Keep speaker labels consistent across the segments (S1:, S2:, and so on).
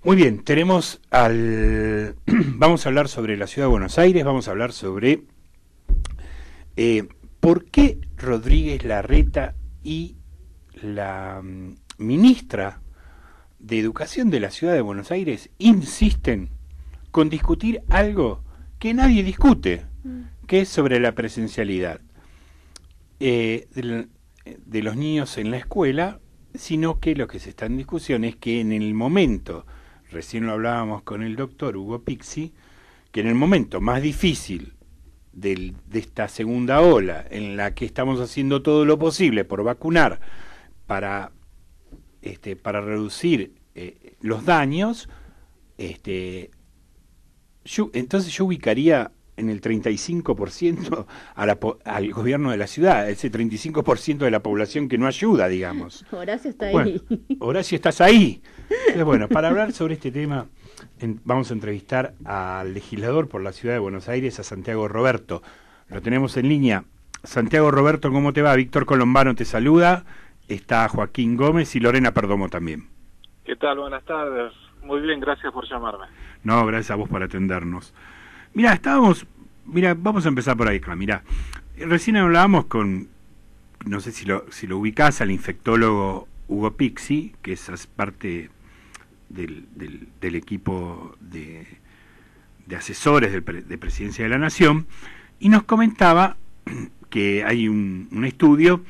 S1: Muy bien, vamos a hablar sobre la ciudad de Buenos Aires, vamos a hablar sobre por qué Rodríguez Larreta y la ministra de Educación de la ciudad de Buenos Aires insisten con discutir algo que nadie discute, que es sobre la presencialidad de los niños en la escuela, sino que lo que se está en discusión es que en el momento, recién lo hablábamos con el doctor Hugo Pixi, que en el momento más difícil de esta segunda ola, en la que estamos haciendo todo lo posible por vacunar para reducir los daños, entonces yo ubicaría en el 35% al gobierno de la ciudad, ese 35% de la población que no ayuda, digamos.
S2: Horacio está
S1: ahí. Horacio, estás ahí. Entonces, bueno, para hablar sobre este tema, vamos a entrevistar al legislador por la ciudad de Buenos Aires, a Santiago Roberto. Lo tenemos en línea. Santiago Roberto, ¿cómo te va? Víctor Colombano te saluda. Está Joaquín Gómez y Lorena Perdomo también.
S3: ¿Qué tal? Buenas tardes. Muy bien, gracias por llamarme.
S1: No, gracias a vos por atendernos. Mira, vamos a empezar por ahí, mira, recién hablábamos con, no sé si lo ubicás, al infectólogo Hugo Pixi, que es parte del equipo de asesores de Presidencia de la Nación, y nos comentaba que hay un estudio,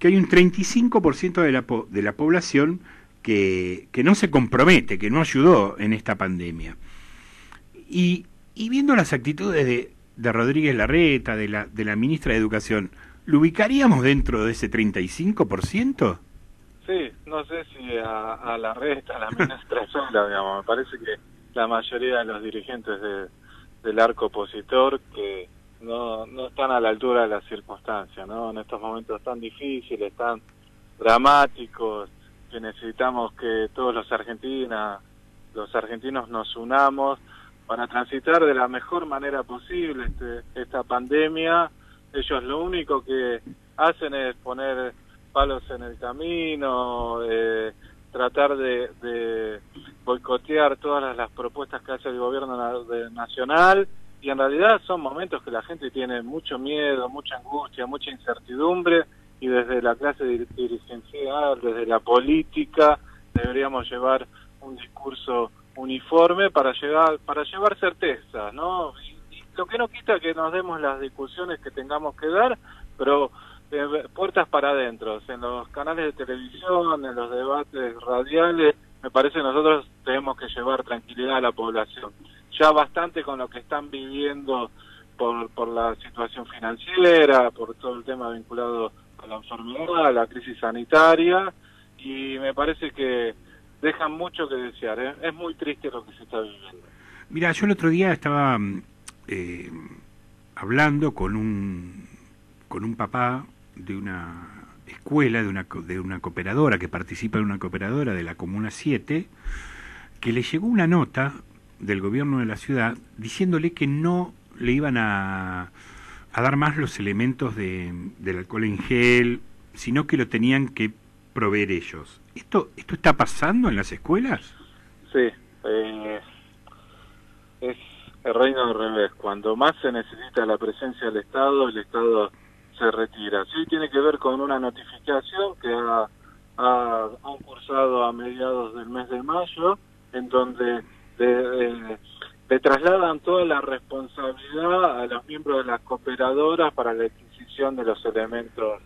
S1: que hay un 35% de la población que no se compromete, que no ayudó en esta pandemia. Y viendo las actitudes de Rodríguez Larreta, de la ministra de Educación, ¿lo ubicaríamos dentro de ese 35%?
S3: Sí, no sé si a Larreta, a la ministra sola, digamos. Me parece que la mayoría de los dirigentes del arco opositor que no están a la altura de las circunstancias, ¿no? En estos momentos tan difíciles, tan dramáticos, que necesitamos que todos los argentinos nos unamos para transitar de la mejor manera posible esta pandemia. Ellos lo único que hacen es poner palos en el camino, tratar de boicotear todas las propuestas que hace el gobierno nacional, y en realidad son momentos que la gente tiene mucho miedo, mucha angustia, mucha incertidumbre, y desde la clase dirigencial, desde la política, deberíamos llevar un discurso uniforme para llevar certeza, ¿no? Y lo que no quita que nos demos las discusiones que tengamos que dar, pero puertas para adentro, en los canales de televisión, en los debates radiales. Me parece que nosotros tenemos que llevar tranquilidad a la población. Ya bastante con lo que están viviendo por la situación financiera, por todo el tema vinculado a la enfermedad, a la crisis sanitaria, y me parece que dejan mucho que desear, ¿eh? Es muy triste lo que se está viviendo.
S1: Mira, yo el otro día estaba hablando con un papá de una escuela, de una cooperadora, que participa en una cooperadora de la Comuna 7, que le llegó una nota del gobierno de la ciudad diciéndole que no le iban a dar más los elementos del alcohol en gel, sino que lo tenían que proveer ellos. ¿Esto está pasando en las escuelas?
S3: Sí, es el reino al revés. Cuando más se necesita la presencia del Estado, el Estado se retira. Sí, tiene que ver con una notificación que han cursado a mediados del mes de mayo, en donde le trasladan toda la responsabilidad a los miembros de las cooperadoras para la adquisición de los elementos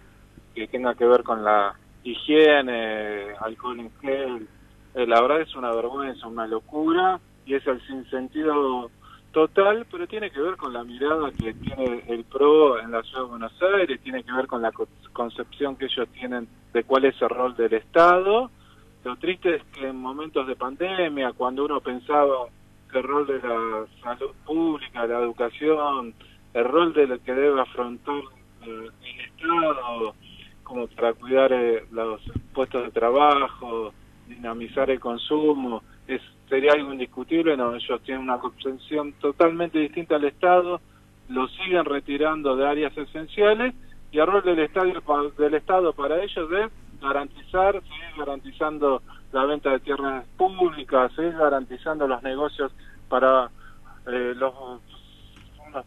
S3: que tengan que ver con la higiene, alcohol en gel. La verdad es una vergüenza, una locura, y es el sinsentido total, pero tiene que ver con la mirada que tiene el PRO en la ciudad de Buenos Aires, tiene que ver con la concepción que ellos tienen de cuál es el rol del Estado. Lo triste es que en momentos de pandemia, cuando uno pensaba que el rol de la salud pública, la educación, el rol del que debe afrontar el Estado, como para cuidar los puestos de trabajo, dinamizar el consumo, sería algo indiscutible. No, ellos tienen una concepción totalmente distinta al Estado, lo siguen retirando de áreas esenciales, y el rol del Estado para ellos es seguir garantizando la venta de tierras públicas, seguir garantizando los negocios para unos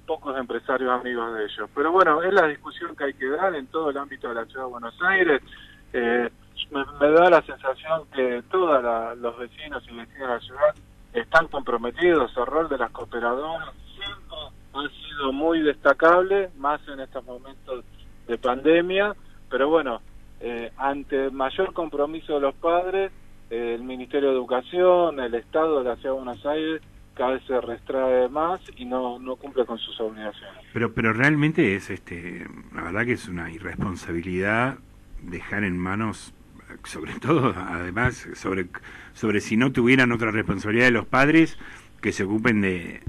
S3: pocos empresarios amigos de ellos. Pero bueno, es la discusión que hay que dar en todo el ámbito de la Ciudad de Buenos Aires. Me da la sensación que todos los vecinos y vecinas de la ciudad están comprometidos. El rol de las cooperadoras siempre ha sido muy destacable, más en estos momentos de pandemia, pero bueno, ante mayor compromiso de los padres, el Ministerio de Educación, el Estado de la Ciudad de Buenos Aires cada vez se retrae más y no cumple con sus obligaciones.
S1: Pero realmente es la verdad que es una irresponsabilidad dejar en manos, sobre todo, además, sobre si no tuvieran otra responsabilidad de los padres que se ocupen del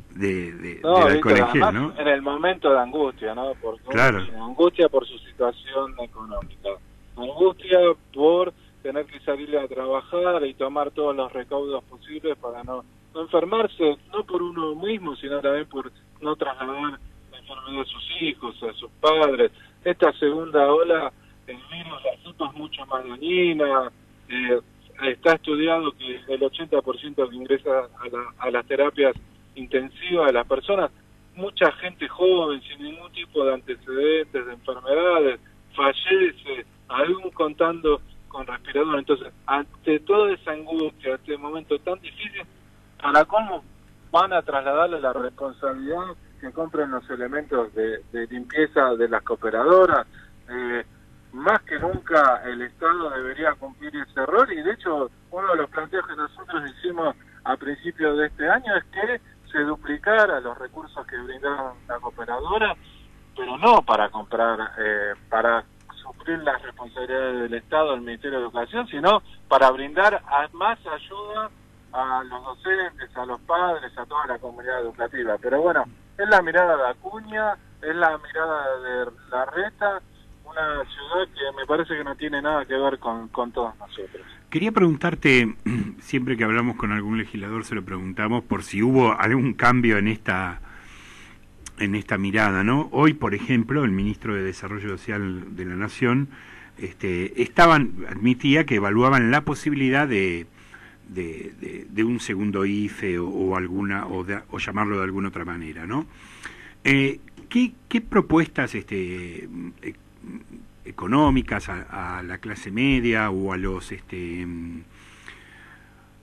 S1: alcohol en gel, ¿no?
S3: En el momento de angustia, ¿no?
S1: Claro.
S3: Angustia por su situación económica, angustia por tener que salir a trabajar y tomar todos los recaudos posibles para no enfermarse, no por uno mismo, sino también por no trasladar la enfermedad a sus hijos, a sus padres. Esta segunda ola, el virus, la cepa es mucho más dañina. Está estudiado que el 80% que ingresa a las terapias intensivas de las personas, mucha gente joven, sin ningún tipo de antecedentes de enfermedades, fallece, aún contando con respirador. Entonces, ante toda esa angustia, este momento tan difícil, ¿para cómo van a trasladarle la responsabilidad que compren los elementos de limpieza de las cooperadoras? Más que nunca el Estado debería cumplir ese rol, y de hecho uno de los planteos que nosotros hicimos a principios de este año es que se duplicara los recursos que brindaron la cooperadora, pero no para comprar, para suplir las responsabilidades del Estado, del Ministerio de Educación, sino para brindar más ayuda a los docentes, a los padres, a toda la comunidad educativa. Pero bueno, es la mirada de Acuña, es la mirada de Larreta, una ciudad que me parece que no tiene nada que ver con todos nosotros.
S1: Quería preguntarte, siempre que hablamos con algún legislador se lo preguntamos por si hubo algún cambio en esta mirada, ¿no? Hoy, por ejemplo, el ministro de Desarrollo Social de la Nación admitía que evaluaban la posibilidad de un segundo IFE o llamarlo de alguna otra manera, ¿no? ¿Qué propuestas económicas a la clase media o a los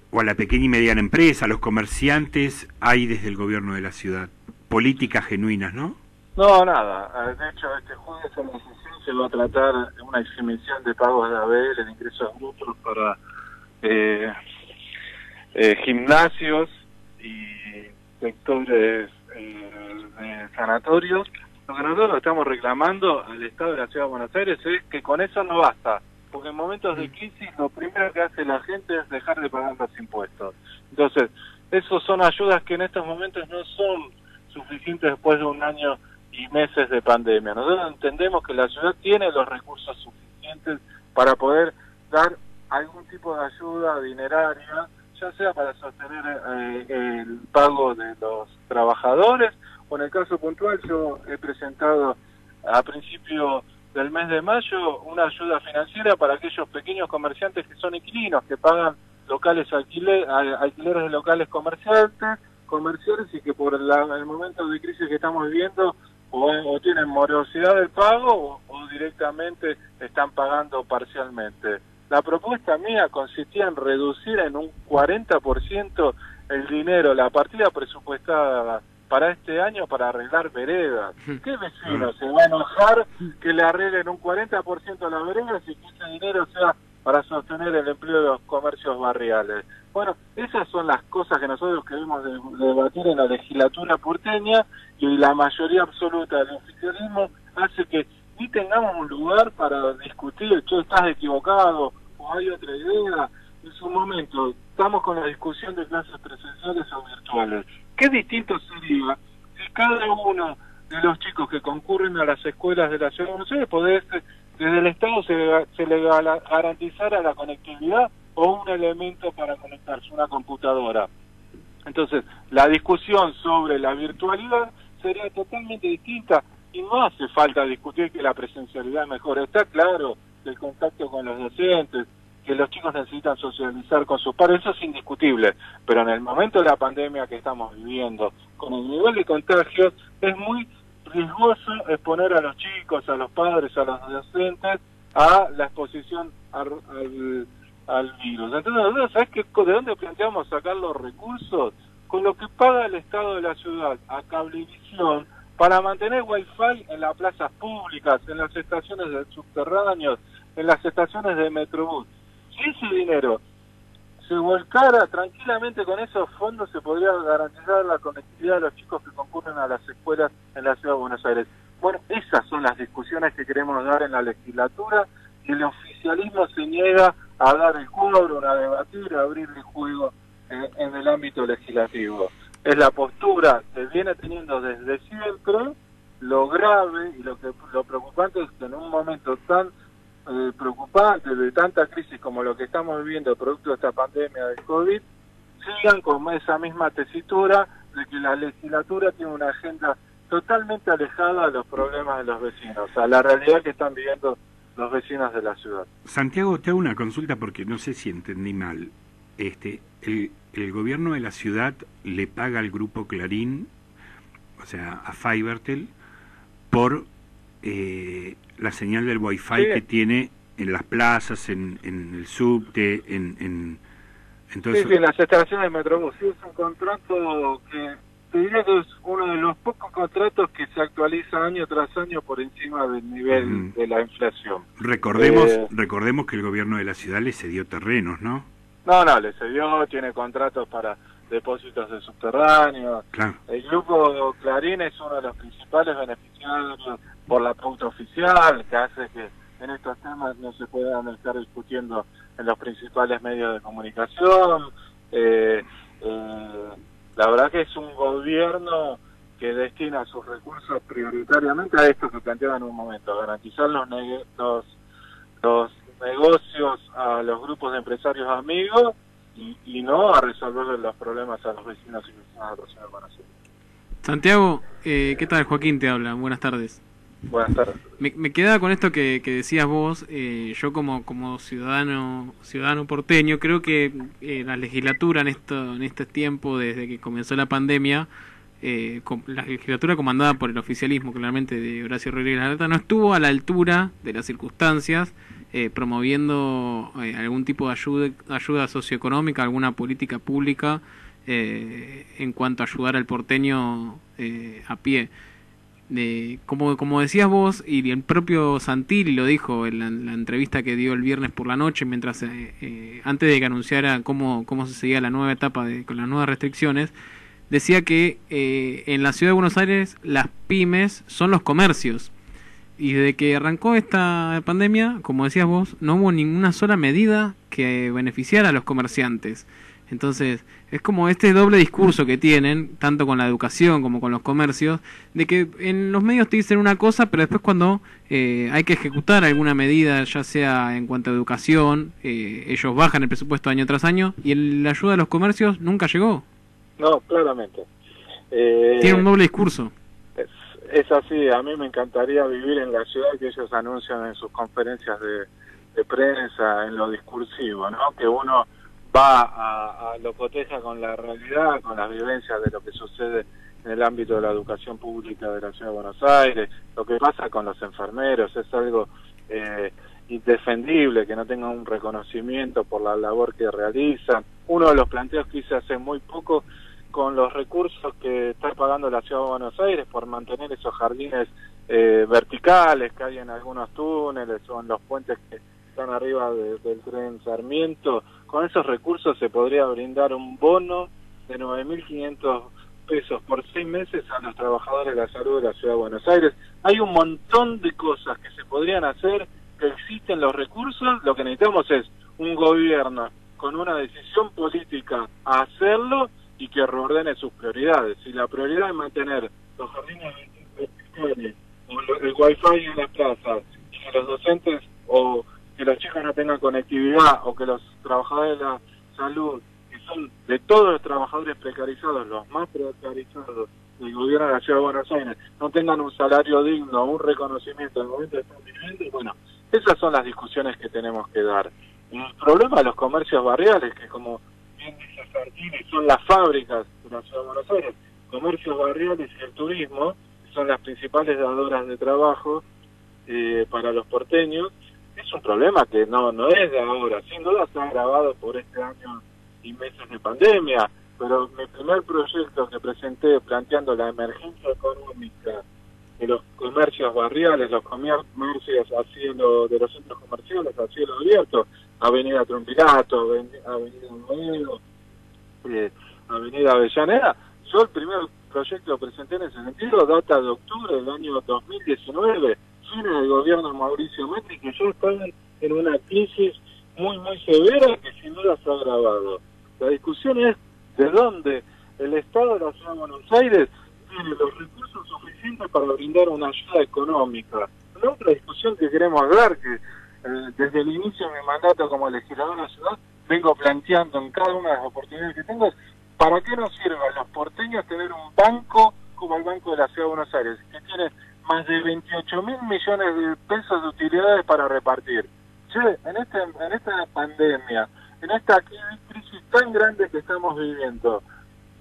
S1: o a la pequeña y mediana empresa, a los comerciantes hay desde el gobierno de la ciudad? Políticas genuinas, ¿no?
S3: No, nada. De hecho, este jueves en la sesión se va a tratar una exhibición de pagos de ABL, de ingresos brutos para gimnasios y sectores de sanatorios. Lo que nosotros estamos reclamando al Estado de la Ciudad de Buenos Aires es que con eso no basta, porque en momentos de crisis lo primero que hace la gente es dejar de pagar los impuestos. Entonces, esos son ayudas que en estos momentos no son suficientes después de un año y meses de pandemia. Nosotros entendemos que la ciudad tiene los recursos suficientes para poder dar algún tipo de ayuda dineraria, ya sea para sostener el pago de los trabajadores, o en el caso puntual yo he presentado a principio del mes de mayo una ayuda financiera para aquellos pequeños comerciantes que son inquilinos, que pagan locales alquileres de locales comerciales y que por el momento de crisis que estamos viviendo o tienen morosidad del pago o directamente están pagando parcialmente. La propuesta mía consistía en reducir en un 40% el dinero, la partida presupuestada para este año para arreglar veredas. ¿Qué vecino se va a enojar que le arreglen un 40% a las veredas y que ese dinero sea para sostener el empleo de los comercios barriales? Bueno, esas son las cosas que nosotros queremos debatir en la legislatura porteña, y la mayoría absoluta del oficialismo hace que ni tengamos un lugar para discutir, che, estás equivocado o hay otra idea. En su momento estamos con la discusión de clases presenciales o virtuales. ¿Qué distinto sería si cada uno de los chicos que concurren a las escuelas de la Ciudad de Buenos Aires desde el Estado se le garantizara la conectividad o un elemento para conectarse, una computadora? Entonces, la discusión sobre la virtualidad sería totalmente distinta y no hace falta discutir que la presencialidad es mejor. Está claro, que el contacto con los docentes, que los chicos necesitan socializar con sus pares, eso es indiscutible, pero en el momento de la pandemia que estamos viviendo, con el nivel de contagios, es muy riesgoso exponer a los chicos, a los padres, a los docentes, a la exposición al virus. Entonces, ¿sabes qué? ¿De dónde planteamos sacar los recursos? Con lo que paga el Estado de la ciudad a Cablevisión para mantener wifi en las plazas públicas, en las estaciones de subterráneos, en las estaciones de Metrobús. Si ese dinero se volcara tranquilamente con esos fondos, se podría garantizar la conectividad de los chicos que concurren a las escuelas en la Ciudad de Buenos Aires. Bueno, esas son las discusiones que queremos dar en la legislatura, y el oficialismo se niega a dar el quórum, a debatir, a abrir el juego en el ámbito legislativo. Es la postura que viene teniendo desde siempre. Lo grave y lo preocupante es que en un momento tan preocupante, de tanta crisis como lo que estamos viviendo producto de esta pandemia del COVID, sigan con esa misma tesitura de que la legislatura tiene una agenda totalmente alejada de los problemas de los vecinos, a la realidad que están viviendo los vecinos de la ciudad.
S1: Santiago, te hago una consulta porque no sé si entendí mal. El gobierno de la ciudad le paga al grupo Clarín, o sea, a Fibertel, por la señal del Wi-Fi
S3: sí,
S1: que tiene en las plazas, en el subte, entonces...
S3: Sí, en las estaciones de Metrobús. Sí, es un contrato que te diría que es uno de los pocos contratos que se actualiza año tras año por encima del nivel de la inflación.
S1: Recordemos que el gobierno de la ciudad le cedió terrenos, ¿no?
S3: No, le cedió, tiene contratos para depósitos de subterráneos.
S1: Claro.
S3: El grupo Clarín es uno de los principales beneficiarios por la pauta oficial, que hace que en estos temas no se puedan estar discutiendo en los principales medios de comunicación. La verdad que es un gobierno que destina sus recursos prioritariamente a esto que planteaba en un momento, a garantizar los negocios a los grupos de empresarios amigos y no a resolver los problemas a los vecinos y vecinas de la ciudad de Buenos Aires.
S2: Santiago, ¿qué tal? Joaquín te habla, buenas tardes.
S3: Buenas tardes.
S2: Me quedaba con esto que decías vos. Yo como ciudadano porteño creo que la legislatura en este tiempo, desde que comenzó la pandemia, la legislatura comandada por el oficialismo claramente de Horacio Rodríguez Larreta no estuvo a la altura de las circunstancias, promoviendo algún tipo de ayuda socioeconómica, alguna política pública en cuanto a ayudar al porteño a pie. Como decías vos, y el propio Santilli lo dijo en la entrevista que dio el viernes por la noche, mientras antes de que anunciara cómo se seguía la nueva etapa con las nuevas restricciones, decía que en la ciudad de Buenos Aires las pymes son los comercios, y desde que arrancó esta pandemia, como decías vos, no hubo ninguna sola medida que beneficiara a los comerciantes. Entonces, es como este doble discurso que tienen, tanto con la educación como con los comercios, de que en los medios te dicen una cosa, pero después cuando hay que ejecutar alguna medida, ya sea en cuanto a educación, ellos bajan el presupuesto año tras año, y la ayuda a los comercios nunca llegó.
S3: No, claramente.
S2: Tiene un doble discurso.
S3: Es así, a mí me encantaría vivir en la ciudad que ellos anuncian en sus conferencias de prensa, en lo discursivo, ¿no? Que uno va lo coteja con la realidad, con las vivencias de lo que sucede en el ámbito de la educación pública de la Ciudad de Buenos Aires, lo que pasa con los enfermeros, es algo indefendible que no tengan un reconocimiento por la labor que realizan. Uno de los planteos que hice hace muy poco, con los recursos que está pagando la Ciudad de Buenos Aires por mantener esos jardines verticales que hay en algunos túneles o en los puentes que están arriba del tren Sarmiento, con esos recursos se podría brindar un bono de 9.500 pesos por 6 meses a los trabajadores de la salud de la Ciudad de Buenos Aires. Hay un montón de cosas que se podrían hacer, que existen los recursos, lo que necesitamos es un gobierno con una decisión política a hacerlo y que reordene sus prioridades. Si la prioridad es mantener los jardines verticales o el wifi en las plazas, y que los docentes o que los chicos no tengan conectividad, o que los trabajadores de la salud, que son de todos los trabajadores precarizados, los más precarizados del gobierno de la Ciudad de Buenos Aires, no tengan un salario digno, un reconocimiento en el momento de estar viviendo, bueno, Esas son las discusiones que tenemos que dar. El problema de los comercios barriales, que como bien dice Santini, son las fábricas de la Ciudad de Buenos Aires, comercios barriales y el turismo, son las principales dadoras de trabajo para los porteños. Es un problema que no es de ahora, sin duda se ha agravado por este año y meses de pandemia, pero mi primer proyecto que presenté planteando la emergencia económica de los comercios barriales, los comercios a cielo, de los centros comerciales a cielo abierto, Avenida Trompirato, Avenida Nuevo, Avenida Avellaneda, yo el primer proyecto que presenté en ese sentido data de octubre del año 2019, fines del gobierno de Mauricio Macri, que ya estaban en una crisis muy severa que sin duda se ha agravado. La discusión es de dónde el Estado de la Ciudad de Buenos Aires tiene los recursos suficientes para brindar una ayuda económica. La otra discusión que queremos dar, que desde el inicio de mi mandato como legislador de la ciudad vengo planteando en cada una de las oportunidades que tengo, es ¿para qué nos sirve a los porteños tener un banco como el Banco de la Ciudad de Buenos Aires, que tiene más de 28.000 millones de pesos de utilidades para repartir? Che, en esta pandemia, en esta crisis tan grande que estamos viviendo,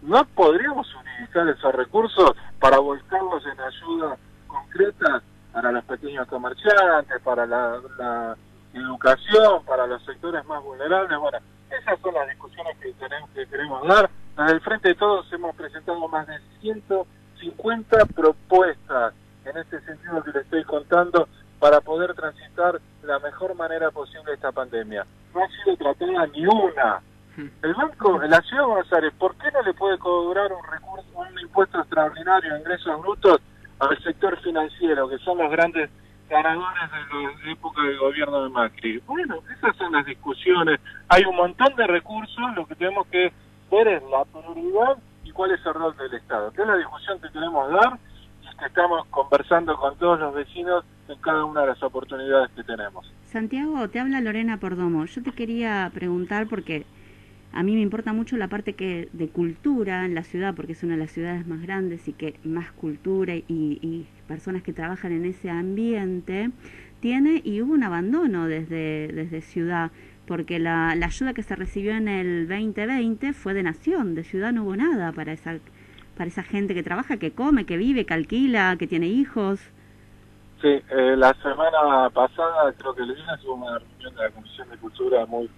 S3: ¿no podríamos utilizar esos recursos para volcarlos en ayuda concreta para los pequeños comerciantes, para la educación, para los sectores más vulnerables? Bueno, esas son las discusiones que queremos dar. Desde el Frente de Todos hemos presentado más de 150 propuestas en este sentido que le estoy contando para poder transitar de la mejor manera posible esta pandemia. No ha sido tratada ni una. El banco, la Ciudad de Buenos Aires, ¿por qué no le puede cobrar un impuesto extraordinario de ingresos brutos al sector financiero, que son los grandes ganadores de la época del gobierno de Macri? Bueno, esas son las discusiones. Hay un montón de recursos, lo que tenemos que ver es la prioridad y cuál es el rol del Estado. Que es la discusión que queremos dar y que estamos conversando con todos los vecinos en cada una de las oportunidades que tenemos.
S4: Santiago, te habla Lorena Perdomo. Yo te quería preguntar, porque a mí me importa mucho la parte de cultura en la ciudad, porque es una de las ciudades más grandes y que más cultura y personas que trabajan en ese ambiente tiene, y hubo un abandono desde ciudad, porque la ayuda que se recibió en el 2020 fue de Nación, de ciudad no hubo nada para esa gente que trabaja, que come, que vive, que alquila, que tiene hijos.
S3: Sí, la semana pasada, creo que el viernes, hubo una reunión de la Comisión de Cultura muy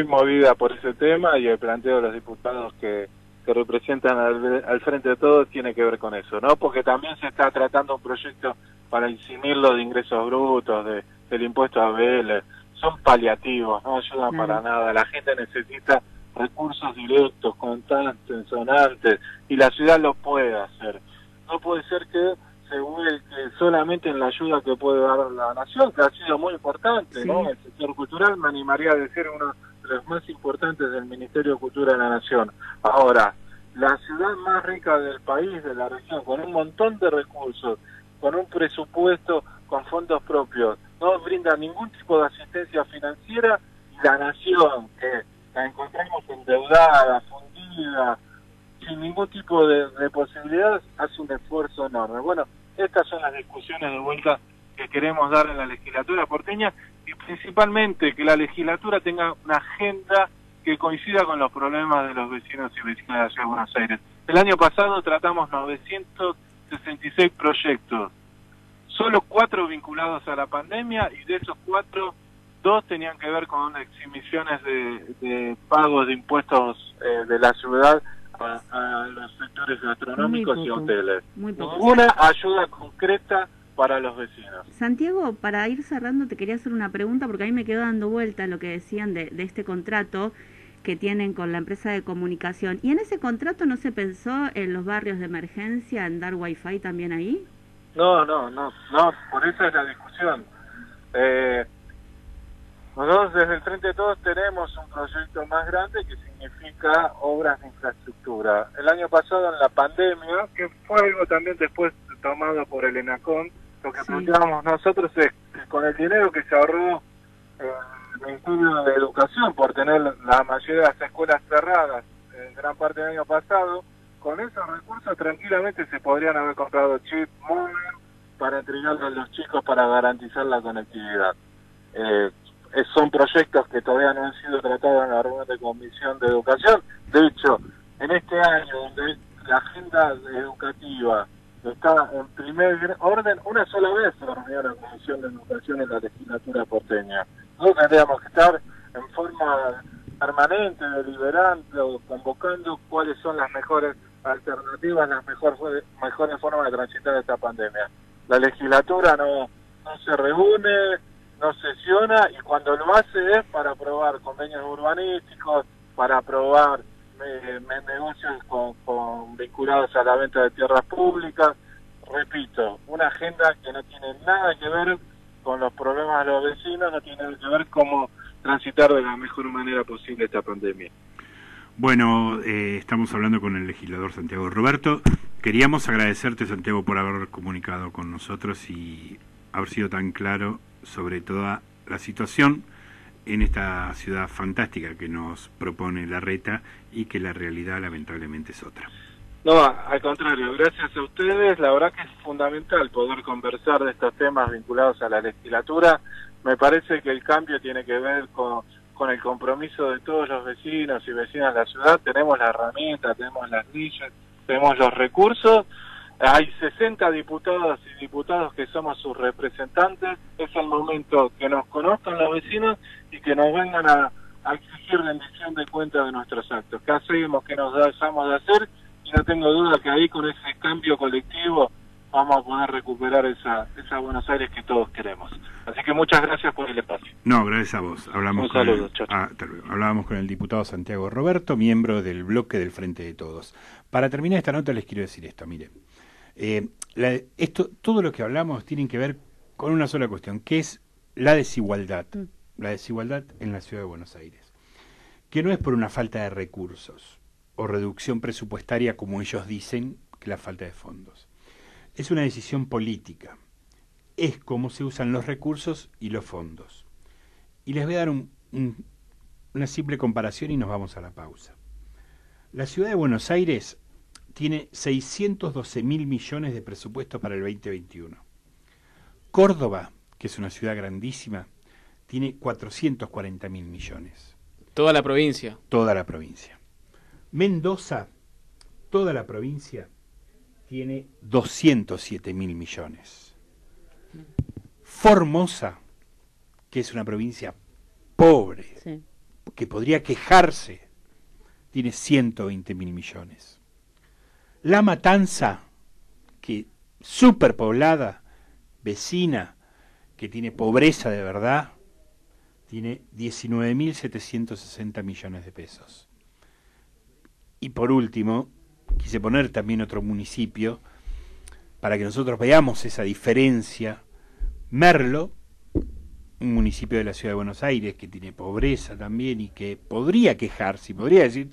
S3: movida por ese tema, y el planteo de los diputados que representan al Frente de Todos tiene que ver con eso, ¿no? Porque también se está tratando un proyecto para eximirlo de ingresos brutos, del impuesto a ABL. Son paliativos, no ayudan para nada. La gente necesita recursos directos, constantes, sonantes, y la ciudad lo puede hacer. No puede ser que se vuelque solamente en la ayuda que puede dar la Nación, que ha sido muy importante, ¿no? El sector cultural, me animaría a decir, uno de los más importantes del Ministerio de Cultura de la Nación. Ahora, la ciudad más rica del país, de la región, con un montón de recursos, con un presupuesto, con fondos propios, no brinda ningún tipo de asistencia financiera, y la Nación, que la encontramos endeudada, fundida, sin ningún tipo de posibilidades, hace un esfuerzo enorme. Bueno, estas son las discusiones de vuelta que queremos dar en la legislatura porteña, y principalmente que la legislatura tenga una agenda que coincida con los problemas de los vecinos y vecinas de la Ciudad de Buenos Aires. El año pasado tratamos 966 proyectos, solo 4 vinculados a la pandemia, y de esos 4, 2 tenían que ver con exhibiciones de pagos de impuestos de la ciudad a los sectores gastronómicos y hoteles. Ninguna ayuda concreta para los vecinos.
S4: Santiago, para ir cerrando, te quería hacer una pregunta, porque a mí me quedó dando vuelta lo que decían de este contrato que tienen con la empresa de comunicación. ¿Y en ese contrato no se pensó en los barrios de emergencia, en dar wifi también ahí?
S3: No, por eso es la discusión. Nosotros desde el Frente de Todos tenemos un proyecto más grande que significa obras de infraestructura. El año pasado, en la pandemia, que fue algo también después tomado por el ENACON, lo que planteábamos nosotros es que con el dinero que se ahorró el Ministerio de Educación por tener la mayoría de las escuelas cerradas en gran parte del año pasado, con esos recursos tranquilamente se podrían haber comprado chips móviles para entregarlos a los chicos para garantizar la conectividad. son proyectos que todavía no han sido tratados en la reunión de Comisión de Educación. De hecho, en este año, donde la agenda educativa está en primer orden, una sola vez se reunió la Comisión de Educación en la legislatura porteña. Nosotros tendríamos que estar en forma permanente, deliberante, o convocando cuáles son las mejores alternativas, las mejores formas de transitar esta pandemia. La legislatura no se reúne, no sesiona, y cuando lo hace es para aprobar convenios urbanísticos, para aprobar negocios vinculados a la venta de tierras públicas. Repito, una agenda que no tiene nada que ver con los problemas de los vecinos, no tiene nada que ver cómo transitar de la mejor manera posible esta pandemia.
S1: Bueno, estamos hablando con el legislador Santiago Roberto. Queríamos agradecerte, Santiago, por haber comunicado con nosotros y haber sido tan claro sobre toda la situación en esta ciudad fantástica que nos propone Larreta y que la realidad lamentablemente es otra.
S3: No, al contrario, gracias a ustedes. La verdad que es fundamental poder conversar de estos temas vinculados a la legislatura. Me parece que el cambio tiene que ver con el compromiso de todos los vecinos y vecinas de la ciudad. Tenemos la herramienta, tenemos las leyes, tenemos los recursos. Hay 60 diputadas y diputados que somos sus representantes. Es el momento que nos conozcan los vecinos y que nos vengan a exigir rendición de cuentas de nuestros actos. ¿Qué hacemos? ¿Qué nos dejamos de hacer? Y no tengo duda que ahí, con ese cambio colectivo, vamos a poder recuperar esa Buenos Aires que todos queremos. Así que muchas gracias por el espacio.
S1: No, gracias a vos.
S3: Un saludo, chao.
S1: Hablábamos con el diputado Santiago Roberto, miembro del bloque del Frente de Todos. Para terminar esta nota les quiero decir esto, miren. Todo lo que hablamos tiene que ver con una sola cuestión, que es la desigualdad en la ciudad de Buenos Aires, que no es por una falta de recursos o reducción presupuestaria, como ellos dicen, que la falta de fondos. Es una decisión política, es cómo se usan los recursos y los fondos. Y les voy a dar una simple comparación y nos vamos a la pausa. La ciudad de Buenos Aires tiene 612.000 millones de presupuesto para el 2021. Córdoba, que es una ciudad grandísima, tiene 440.000 millones.
S2: Toda la provincia.
S1: Toda la provincia. Mendoza, toda la provincia, tiene 207.000 millones. Formosa, que es una provincia pobre, sí, que podría quejarse, tiene 120.000 millones. La Matanza, que superpoblada, vecina, que tiene pobreza de verdad, tiene 19.760 millones de pesos. Y por último, quise poner también otro municipio para que nosotros veamos esa diferencia. Merlo, un municipio de la ciudad de Buenos Aires que tiene pobreza también y que podría quejarse, podría decir,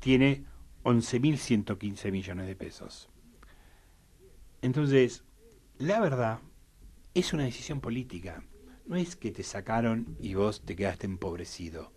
S1: tiene 11.115 millones de pesos. Entonces, la verdad, es una decisión política. No es que te sacaron y vos te quedaste empobrecido.